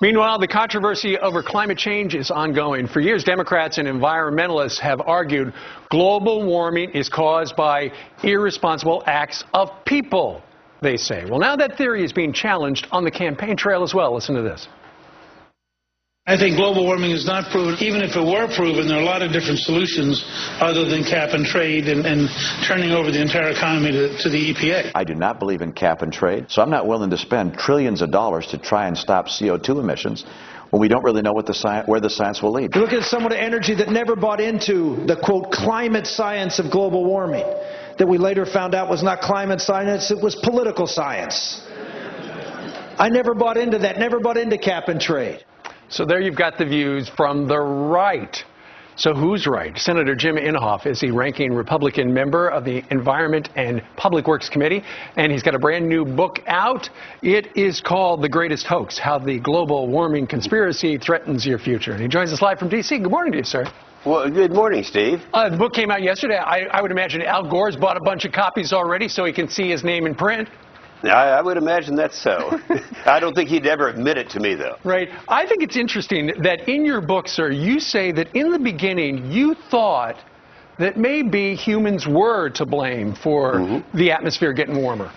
Meanwhile, the controversy over climate change is ongoing. For years, Democrats and environmentalists have argued global warming is caused by irresponsible acts of people, they say. Well, now that theory is being challenged on the campaign trail as well. Listen to this. I think global warming is not proven. Even if it were proven, there are a lot of different solutions other than cap and trade and turning over the entire economy to the EPA. I do not believe in cap and trade, so I'm not willing to spend trillions of dollars to try and stop CO2 emissions when we don't really know what where the science will lead. Look at someone of energy that never bought into the, quote, climate science of global warming, that we later found out was not climate science, it was political science. I never bought into that, never bought into cap and trade. So there you've got the views from the right. So who's right? Senator Jim Inhofe is the ranking Republican member of the Environment and Public Works Committee, and he's got a brand new book out. It is called The Greatest Hoax, How the Global Warming Conspiracy Threatens Your Future. And he joins us live from D.C. Good morning to you, sir. Well, good morning, Steve. The book came out yesterday. I would imagine Al Gore's bought a bunch of copies already so he can see his name in print. I would imagine that's so. I don't think he'd ever admit it to me, though. Right. I think it's interesting that in your book, sir, you say that in the beginning you thought that maybe humans were to blame for the atmosphere getting warmer.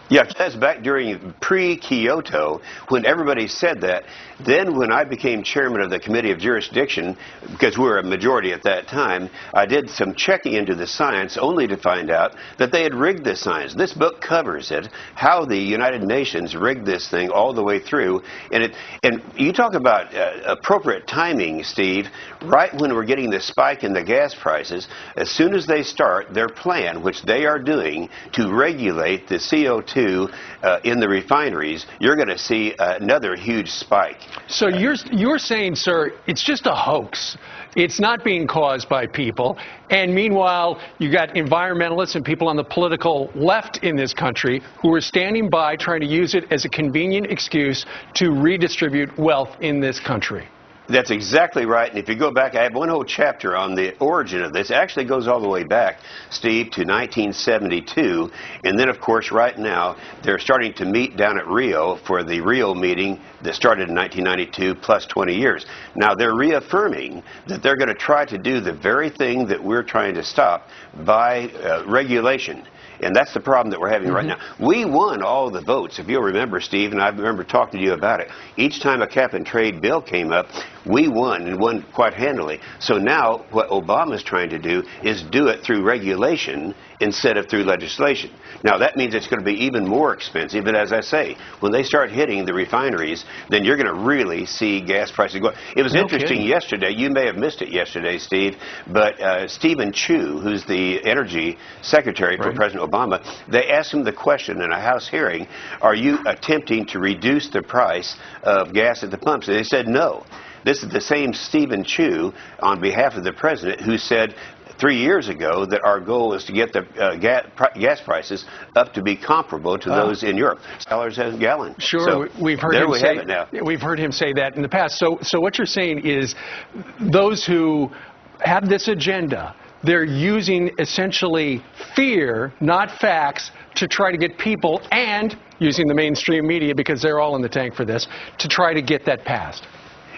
Yeah, that's back during pre-Kyoto when everybody said that. Then when I became chairman of the Committee of Jurisdiction, because we were a majority at that time, I did some checking into the science only to find out that they had rigged the science. This book covers it, how the United Nations rigged this thing all the way through. And you talk about appropriate timing, Steve, right when we're getting the spike in the gas prices, as soon as they start their plan, which they are doing, to regulate the CO2 in the refineries, you're going to see another huge spike. So you're saying, sir, it's just a hoax. It's not being caused by people. And meanwhile, you got environmentalists and people on the political left in this country who are standing by trying to use it as a convenient excuse to redistribute wealth in this country. That's exactly right. And if you go back, I have one whole chapter on the origin of this. It actually goes all the way back, Steve, to 1972. And then, of course, right now, they're starting to meet down at Rio for the Rio meeting that started in 1992 plus 20 years. Now, they're reaffirming that they're going to try to do the very thing that we're trying to stop by regulation. And that's the problem that we're having right now. We won all the votes, if you'll remember, Steve, and I remember talking to you about it. Each time a cap and trade bill came up, we won, and won quite handily. So now what Obama's trying to do is do it through regulation instead of through legislation. Now, that means it's going to be even more expensive, but as I say, when they start hitting the refineries, then you're going to really see gas prices go up. It was interesting yesterday, you may have missed it yesterday, Steve, but Stephen Chu, who's the energy secretary for President Obama, they asked him the question in a House hearing, are you attempting to reduce the price of gas at the pumps? And they said no. This is the same Stephen Chu, on behalf of the president, who said 3 years ago that our goal is to get the gas prices up to be comparable to those in Europe. $6 a gallon. Sure, so we've heard him say it now. We've heard him say that in the past. So what you're saying is those who have this agenda, they're using essentially fear, not facts, to try to get people, and using the mainstream media, because they're all in the tank for this, to try to get that passed.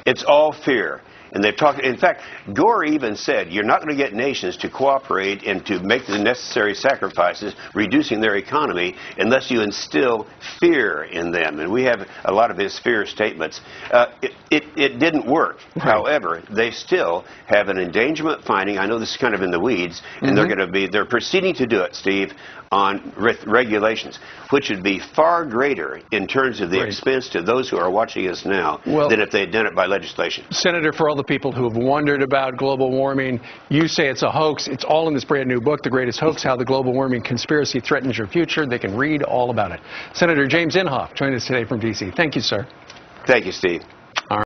It's all fear. And they've talked, in fact, Gore even said, you're not going to get nations to cooperate and to make the necessary sacrifices, reducing their economy, unless you instill fear in them. And we have a lot of his fear statements. It didn't work. However, they still have an endangerment finding. I know this is kind of in the weeds, and they're proceeding to do it, Steve, on regulations, which would be far greater in terms of the expense to those who are watching us now than if they had done it by legislation. Senator, for all the people who have wondered about global warming, you say it's a hoax. It's all in this brand new book, The Greatest Hoax, How the Global Warming Conspiracy Threatens Your Future. They can read all about it. Senator James Inhofe joined us today from D.C. Thank you, sir. Thank you, Steve.